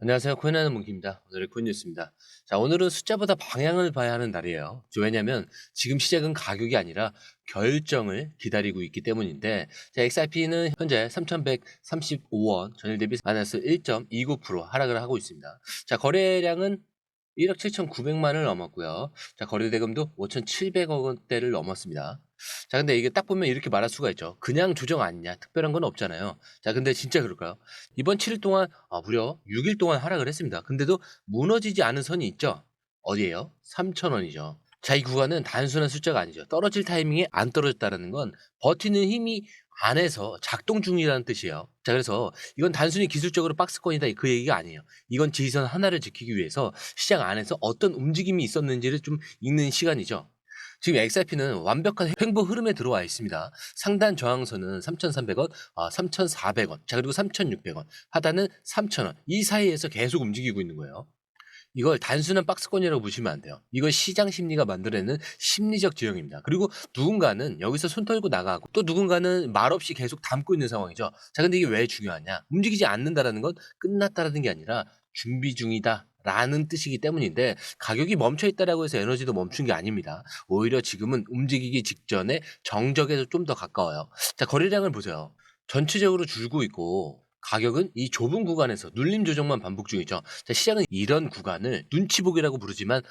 안녕하세요. 코인하는 몽키입니다. 오늘의 코인 뉴스입니다. 자, 오늘은 숫자보다 방향을 봐야 하는 날이에요. 왜냐하면 지금 시작은 가격이 아니라 결정을 기다리고 있기 때문인데, 자, XRP는 현재 3,135원, 전일 대비 마이너스 1.29% 하락을 하고 있습니다. 자, 거래량은 1억 7,900만을 넘었고요. 자, 거래대금도 5,700억 원대를 넘었습니다. 자, 근데 이게 딱 보면 이렇게 말할 수가 있죠. 그냥 조정 아니냐, 특별한 건 없잖아요. 자, 근데 진짜 그럴까요? 이번 7일 동안 무려 6일 동안 하락을 했습니다. 근데도 무너지지 않은 선이 있죠. 어디예요? 3,000원이죠. 자, 이 구간은 단순한 숫자가 아니죠. 떨어질 타이밍에 안 떨어졌다는 건 버티는 힘이 안에서 작동 중이라는 뜻이에요. 자, 그래서 이건 단순히 기술적으로 박스권이다 그 얘기가 아니에요. 이건 지지선 하나를 지키기 위해서 시장 안에서 어떤 움직임이 있었는지를 좀 읽는 시간이죠. 지금 XRP는 완벽한 횡보 흐름에 들어와 있습니다. 상단 저항선은 3,300원, 3,400원, 자, 그리고 3,600원, 하단은 3,000원. 이 사이에서 계속 움직이고 있는 거예요. 이걸 단순한 박스권이라고 보시면 안 돼요. 이걸 시장 심리가 만들어내는 심리적 지형입니다. 그리고 누군가는 여기서 손 털고 나가고 또 누군가는 말없이 계속 담고 있는 상황이죠. 자, 근데 이게 왜 중요하냐? 움직이지 않는다라는 건 끝났다라는 게 아니라 준비 중이다 라는 뜻이기 때문인데, 가격이 멈춰 있다라고 해서 에너지도 멈춘 게 아닙니다. 오히려 지금은 움직이기 직전에 정적에서 좀 더 가까워요. 자, 거래량을 보세요. 전체적으로 줄고 있고 가격은 이 좁은 구간에서 눌림 조정만 반복 중이죠. 자, 시장은 이런 구간을 눈치보기라고 부르지만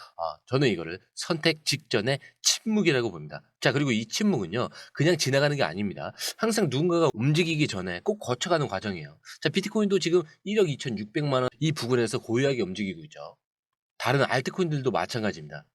저는 이거를 선택 직전의 침묵이라고 봅니다. 자, 그리고 이 침묵은요, 그냥 지나가는 게 아닙니다. 항상 누군가가 움직이기 전에 꼭 거쳐가는 과정이에요. 자, 비트코인도 지금 1억 2,600만 원 이 부근에서 고요하게 움직이고 있죠. 다른 알트코인들도 마찬가지입니다.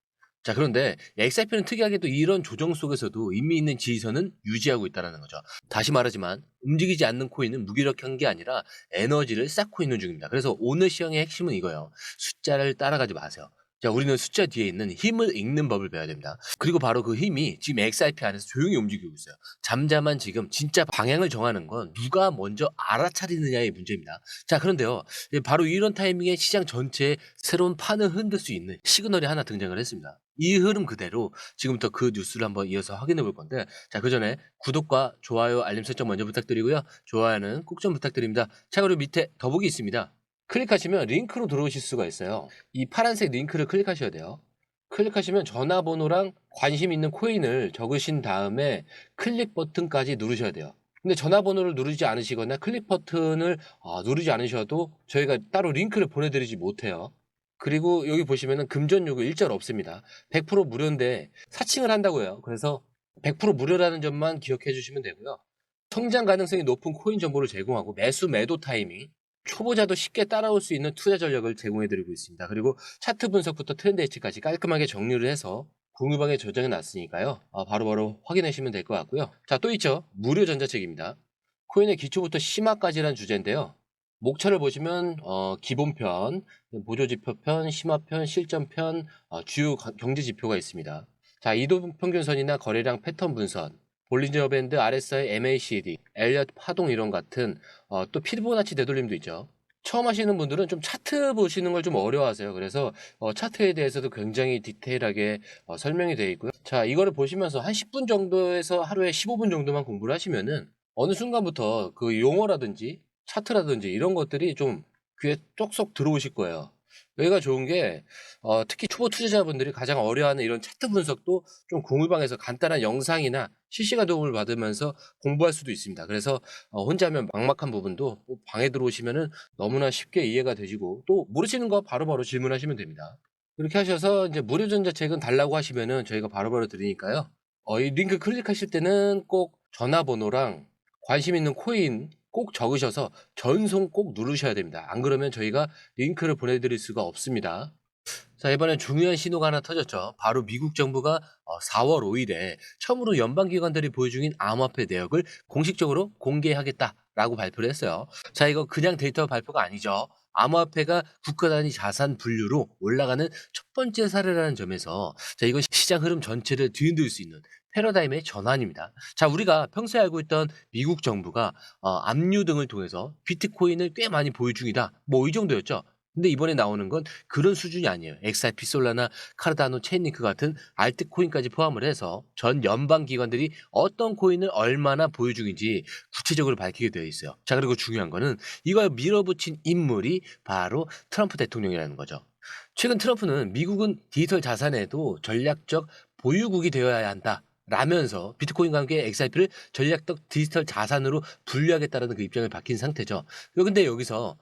자, 그런데 XRP는 특이하게도 이런 조정 속에서도 의미 있는 지지선은 유지하고 있다는 거죠. 다시 말하지만 움직이지 않는 코인은 무기력한 게 아니라 에너지를 쌓고 있는 중입니다. 그래서 오늘 시황의 핵심은 이거예요. 숫자를 따라가지 마세요. 자, 우리는 숫자 뒤에 있는 힘을 읽는 법을 배워야 됩니다. 그리고 바로 그 힘이 지금 XRP 안에서 조용히 움직이고 있어요. 잠잠한 지금 진짜 방향을 정하는 건 누가 먼저 알아차리느냐의 문제입니다. 자, 그런데요, 바로 이런 타이밍에 시장 전체에 새로운 판을 흔들 수 있는 시그널이 하나 등장을 했습니다. 이 흐름 그대로 지금부터 그 뉴스를 한번 이어서 확인해 볼 건데, 자, 그 전에 구독과 좋아요, 알림 설정 먼저 부탁드리고요. 좋아요는 꼭 좀 부탁드립니다. 자, 그리고 밑에 더보기 있습니다. 클릭하시면 링크로 들어오실 수가 있어요. 이 파란색 링크를 클릭하셔야 돼요. 클릭하시면 전화번호랑 관심 있는 코인을 적으신 다음에 클릭 버튼까지 누르셔야 돼요. 근데 전화번호를 누르지 않으시거나 클릭 버튼을 누르지 않으셔도 저희가 따로 링크를 보내드리지 못해요. 그리고 여기 보시면은 금전 요구 일절 없습니다. 100% 무료인데 사칭을 한다고 해요. 그래서 100% 무료라는 점만 기억해 주시면 되고요. 성장 가능성이 높은 코인 정보를 제공하고 매수 매도 타이밍, 초보자도 쉽게 따라올 수 있는 투자 전략을 제공해 드리고 있습니다. 그리고 차트 분석부터 트렌드 예측까지 깔끔하게 정리를 해서 공유방에 저장해 놨으니까요. 바로바로 확인하시면 될 것 같고요. 자, 또 있죠. 무료 전자책입니다. 코인의 기초부터 심화까지란 주제인데요. 목차를 보시면 기본편, 보조지표편, 심화편, 실전편, 주요 경제 지표가 있습니다. 자, 이동평균선이나 거래량 패턴 분선, 볼린저 밴드, RSI, MACD, 엘리엇 파동 이론 같은 또 피보나치 되돌림도 있죠. 처음 하시는 분들은 좀 차트 보시는 걸 좀 어려워하세요. 그래서 차트에 대해서도 굉장히 디테일하게 설명이 되어 있고요. 자, 이거를 보시면서 한 10분 정도에서 하루에 15분 정도만 공부를 하시면은 어느 순간부터 그 용어라든지 차트라든지 이런 것들이 좀 귀에 쏙쏙 들어오실 거예요. 여기가 좋은 게 특히 초보 투자자분들이 가장 어려워하는 이런 차트 분석도 좀 공유방에서 간단한 영상이나 실시간 도움을 받으면서 공부할 수도 있습니다. 그래서 혼자 하면 막막한 부분도 방에 들어오시면은 너무나 쉽게 이해가 되시고, 또 모르시는 거 바로바로 질문하시면 됩니다. 이렇게 하셔서 이제 무료 전자책은 달라고 하시면은 저희가 바로바로 드리니까요. 이 링크 클릭하실 때는 꼭 전화번호랑 관심 있는 코인 꼭 적으셔서 전송 꼭 누르셔야 됩니다. 안 그러면 저희가 링크를 보내드릴 수가 없습니다. 자, 이번엔 중요한 신호가 하나 터졌죠. 바로 미국 정부가 4월 5일에 처음으로 연방기관들이 보유 중인 암호화폐 내역을 공식적으로 공개하겠다라고 발표를 했어요. 자, 이거 그냥 데이터 발표가 아니죠. 암호화폐가 국가 단위 자산 분류로 올라가는 첫 번째 사례라는 점에서, 자, 이건 시장 흐름 전체를 뒤흔들 수 있는 패러다임의 전환입니다. 자, 우리가 평소에 알고 있던 미국 정부가 압류 등을 통해서 비트코인을 꽤 많이 보유 중이다, 뭐 이 정도였죠. 근데 이번에 나오는 건 그런 수준이 아니에요. XRP, 솔라나, 카르다노, 체인링크 같은 알트코인까지 포함을 해서 전 연방 기관들이 어떤 코인을 얼마나 보유 중인지 구체적으로 밝히게 되어 있어요. 자, 그리고 중요한 거는 이걸 밀어붙인 인물이 바로 트럼프 대통령이라는 거죠. 최근 트럼프는 미국은 디지털 자산에도 전략적 보유국이 되어야 한다. 라면서 비트코인과 함께 XRP를 전략적 디지털 자산으로 분류하겠다는 그 입장을 밝힌 상태죠. 근데 여기서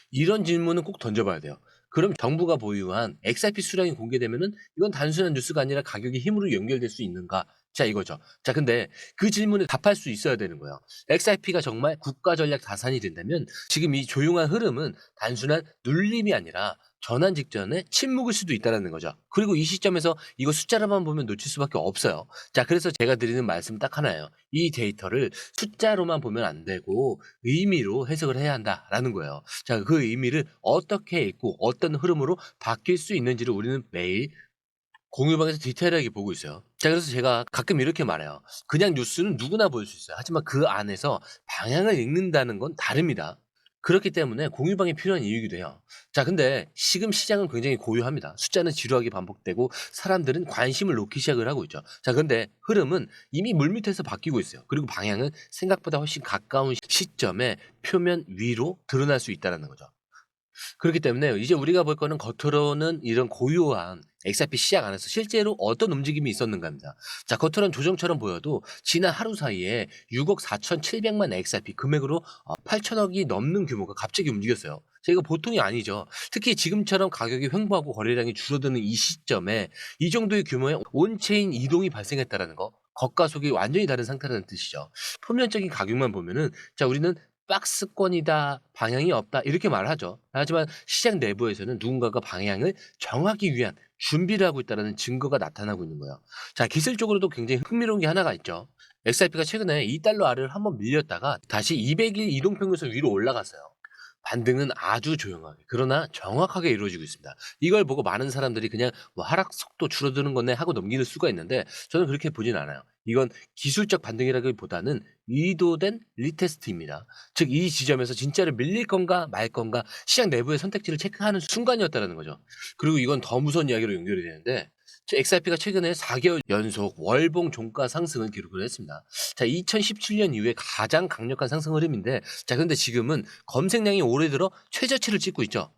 이런 질문은 꼭 던져봐야 돼요. 그럼 정부가 보유한 XRP 수량이 공개되면은 이건 단순한 뉴스가 아니라 가격이 힘으로 연결될 수 있는가? 자, 이거죠. 자, 근데 그 질문에 답할 수 있어야 되는 거예요. XRP가 정말 국가 전략 자산이 된다면 지금 이 조용한 흐름은 단순한 눌림이 아니라 전환 직전에 침묵일 수도 있다는 거죠. 그리고 이 시점에서 이거 숫자로만 보면 놓칠 수밖에 없어요. 자, 그래서 제가 드리는 말씀 딱 하나예요. 이 데이터를 숫자로만 보면 안 되고 의미로 해석을 해야 한다라는 거예요. 자, 그 의미를 어떻게 읽고 어떤 흐름으로 바뀔 수 있는지를 우리는 매일 공유방에서 디테일하게 보고 있어요. 자, 그래서 제가 가끔 이렇게 말해요. 그냥 뉴스는 누구나 볼 수 있어요. 하지만 그 안에서 방향을 읽는다는 건 다릅니다. 그렇기 때문에 공유방이 필요한 이유이기도 해요. 자, 근데 지금 시장은 굉장히 고요합니다. 숫자는 지루하게 반복되고 사람들은 관심을 놓기 시작을 하고 있죠. 자, 근데 흐름은 이미 물밑에서 바뀌고 있어요. 그리고 방향은 생각보다 훨씬 가까운 시점에 표면 위로 드러날 수 있다는 거죠. 그렇기 때문에 이제 우리가 볼 거는 겉으로는 이런 고요한 XRP 시장 안에서 실제로 어떤 움직임이 있었는가입니다. 자, 겉으로는 조정처럼 보여도 지난 하루 사이에 6억 4,700만 XRP 금액으로 8천억이 넘는 규모가 갑자기 움직였어요. 자, 이거 보통이 아니죠. 특히 지금처럼 가격이 횡보하고 거래량이 줄어드는 이 시점에 이 정도의 규모의 온체인 이동이 발생했다는 거. 겉과 속이 완전히 다른 상태라는 뜻이죠. 표면적인 가격만 보면은 자, 우리는 박스권이다, 방향이 없다 이렇게 말하죠. 하지만 시장 내부에서는 누군가가 방향을 정하기 위한 준비를 하고 있다는 증거가 나타나고 있는 거예요. 자, 기술적으로도 굉장히 흥미로운 게 하나가 있죠. XRP가 최근에 2달러 아래를 한번 밀렸다가 다시 200일 이동평균선 위로 올라갔어요. 반등은 아주 조용하게 그러나 정확하게 이루어지고 있습니다. 이걸 보고 많은 사람들이 그냥 뭐 하락 속도 줄어드는 거네 하고 넘길 수가 있는데 저는 그렇게 보진 않아요. 이건 기술적 반등이라기보다는 의도된 리테스트입니다. 즉 이 지점에서 진짜로 밀릴 건가 말 건가 시장 내부의 선택지를 체크하는 순간이었다는 거죠. 그리고 이건 더 무서운 이야기로 연결이 되는데 XRP가 최근에 4개월 연속 월봉 종가 상승을 기록을 했습니다. 자, 2017년 이후에 가장 강력한 상승 흐름인데 자, 근데 지금은 검색량이 올해 들어 최저치를 찍고 있죠.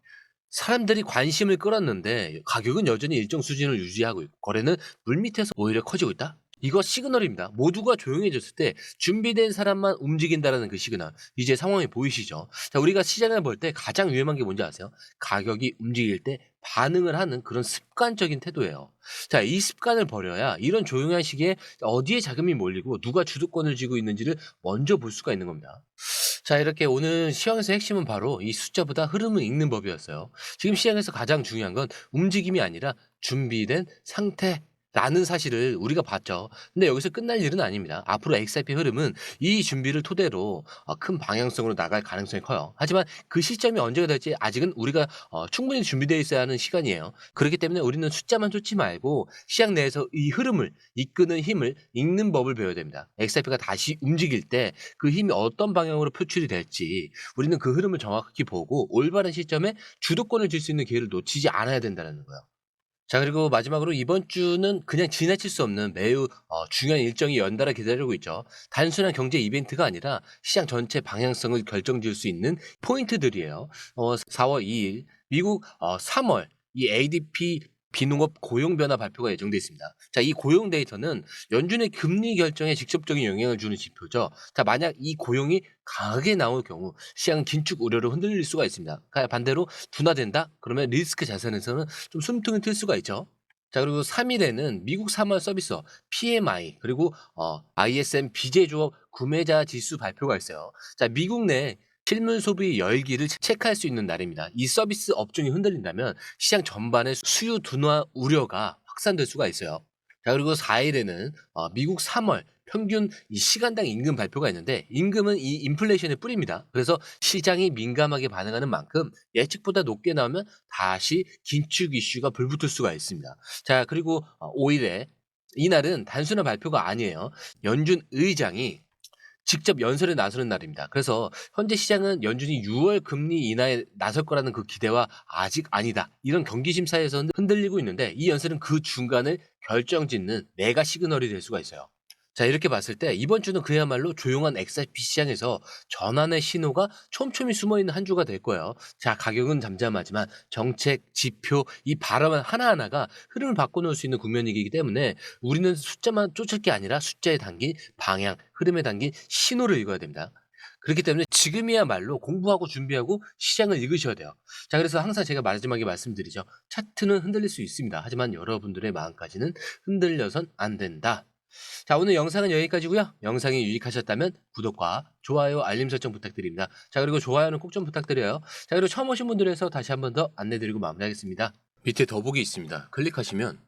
사람들이 관심을 끌었는데 가격은 여전히 일정 수준을 유지하고 있고 거래는 물밑에서 오히려 커지고 있다. 이거 시그널입니다. 모두가 조용해졌을 때 준비된 사람만 움직인다라는 그 시그널. 이제 상황이 보이시죠? 자, 우리가 시장을 볼 때 가장 위험한 게 뭔지 아세요? 가격이 움직일 때 반응을 하는 그런 습관적인 태도예요. 자, 이 습관을 버려야 이런 조용한 시기에 어디에 자금이 몰리고 누가 주도권을 쥐고 있는지를 먼저 볼 수가 있는 겁니다. 자, 이렇게 오늘 시황에서 핵심은 바로 이 숫자보다 흐름을 읽는 법이었어요. 지금 시장에서 가장 중요한 건 움직임이 아니라 준비된 상태라는 사실을 우리가 봤죠. 근데 여기서 끝날 일은 아닙니다. 앞으로 XRP 흐름은 이 준비를 토대로 큰 방향성으로 나갈 가능성이 커요. 하지만 그 시점이 언제가 될지 아직은 우리가 충분히 준비되어 있어야 하는 시간이에요. 그렇기 때문에 우리는 숫자만 쫓지 말고 시장 내에서 이 흐름을 이끄는 힘을 읽는 법을 배워야 됩니다. XRP가 다시 움직일 때 그 힘이 어떤 방향으로 표출이 될지 우리는 그 흐름을 정확히 보고 올바른 시점에 주도권을 쥘 수 있는 기회를 놓치지 않아야 된다는 거예요. 자, 그리고 마지막으로 이번 주는 그냥 지나칠 수 없는 매우 중요한 일정이 연달아 기다리고 있죠. 단순한 경제 이벤트가 아니라 시장 전체 방향성을 결정지을 수 있는 포인트들이에요. 4월 2일 미국 3월 이 ADP 비농업 고용 변화 발표가 예정돼 있습니다. 자, 이 고용 데이터는 연준의 금리 결정에 직접적인 영향을 주는 지표죠. 자, 만약 이 고용이 강하게 나올 경우 시장 긴축 우려로 흔들릴 수가 있습니다. 반대로 둔화된다? 그러면 리스크 자산에서는 좀 숨통이 트일 수가 있죠. 자, 그리고 3일에는 미국 3월 서비스업 PMI 그리고 ISM 비제조업 구매자 지수 발표가 있어요. 자, 미국 내 실물 소비 열기를 체크할 수 있는 날입니다. 이 서비스 업종이 흔들린다면 시장 전반의 수요 둔화 우려가 확산될 수가 있어요. 자, 그리고 4일에는 미국 3월 평균 이 시간당 임금 발표가 있는데 임금은 이 인플레이션의 뿌리입니다. 그래서 시장이 민감하게 반응하는 만큼 예측보다 높게 나오면 다시 긴축 이슈가 불붙을 수가 있습니다. 자, 그리고 5일에 이날은 단순한 발표가 아니에요. 연준 의장이 직접 연설에 나서는 날입니다. 그래서 현재 시장은 연준이 6월 금리 인하에 나설 거라는 그 기대와 아직 아니다, 이런 경기심 사이에서 흔들리고 있는데, 이 연설은 그 중간을 결정짓는 메가 시그널이 될 수가 있어요. 자, 이렇게 봤을 때 이번 주는 그야말로 조용한 XRP 시장에서 전환의 신호가 촘촘히 숨어있는 한 주가 될 거예요. 자, 가격은 잠잠하지만 정책, 지표, 이 발언 하나하나가 흐름을 바꿔놓을 수 있는 국면이기 때문에 우리는 숫자만 쫓을 게 아니라 숫자에 담긴 방향, 흐름에 담긴 신호를 읽어야 됩니다. 그렇기 때문에 지금이야말로 공부하고 준비하고 시장을 읽으셔야 돼요. 자, 그래서 항상 제가 마지막에 말씀드리죠. 차트는 흔들릴 수 있습니다. 하지만 여러분들의 마음까지는 흔들려선 안 된다. 자, 오늘 영상은 여기까지고요. 영상이 유익하셨다면 구독과 좋아요, 알림 설정 부탁드립니다. 자, 그리고 좋아요는 꼭 좀 부탁드려요. 자, 그리고 처음 오신 분들에서 다시 한 번 더 안내드리고 마무리하겠습니다. 밑에 더보기 있습니다. 클릭하시면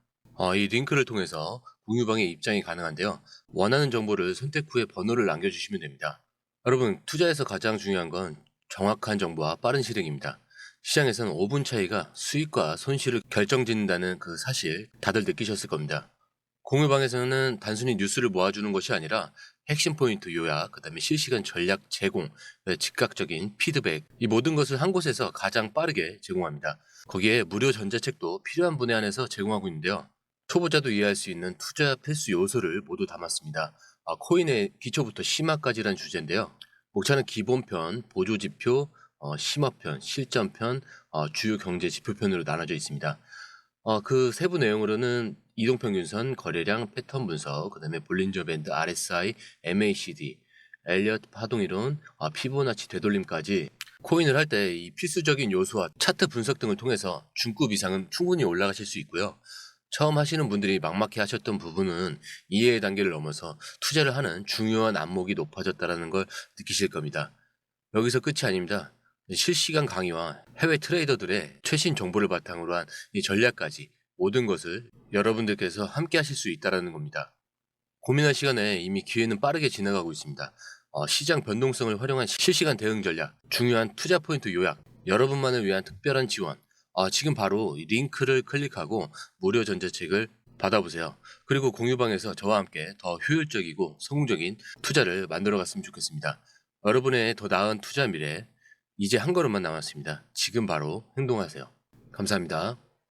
이 링크를 통해서 공유방에 입장이 가능한데요. 원하는 정보를 선택 후에 번호를 남겨주시면 됩니다. 여러분, 투자에서 가장 중요한 건 정확한 정보와 빠른 실행입니다. 시장에서는 5분 차이가 수익과 손실을 결정짓는다는 그 사실 다들 느끼셨을 겁니다. 공유방에서는 단순히 뉴스를 모아주는 것이 아니라 핵심 포인트 요약, 그다음에 실시간 전략 제공, 즉각적인 피드백, 이 모든 것을 한 곳에서 가장 빠르게 제공합니다. 거기에 무료 전자책도 필요한 분에 한해서 제공하고 있는데요. 초보자도 이해할 수 있는 투자 필수 요소를 모두 담았습니다. 코인의 기초부터 심화까지란 주제인데요. 목차는 기본편, 보조지표, 심화편, 실전편, 주요 경제 지표편으로 나눠져 있습니다. 그 세부 내용으로는 이동평균선, 거래량, 패턴 분석, 그 다음에 볼린저 밴드, RSI, MACD, 엘리어트 파동이론, 피보나치 되돌림까지 코인을 할 때 이 필수적인 요소와 차트 분석 등을 통해서 중급 이상은 충분히 올라가실 수 있고요. 처음 하시는 분들이 막막해 하셨던 부분은 이해의 단계를 넘어서 투자를 하는 중요한 안목이 높아졌다는 걸 느끼실 겁니다. 여기서 끝이 아닙니다. 실시간 강의와 해외 트레이더들의 최신 정보를 바탕으로 한 이 전략까지 모든 것을 여러분들께서 함께 하실 수 있다는 겁니다. 고민할 시간에 이미 기회는 빠르게 지나가고 있습니다. 시장 변동성을 활용한 실시간 대응 전략, 중요한 투자 포인트 요약, 여러분만을 위한 특별한 지원, 지금 바로 이 링크를 클릭하고 무료 전자책을 받아보세요. 그리고 공유방에서 저와 함께 더 효율적이고 성공적인 투자를 만들어 갔으면 좋겠습니다. 여러분의 더 나은 투자 미래, 이제 한 걸음만 남았습니다. 지금 바로 행동하세요. 감사합니다.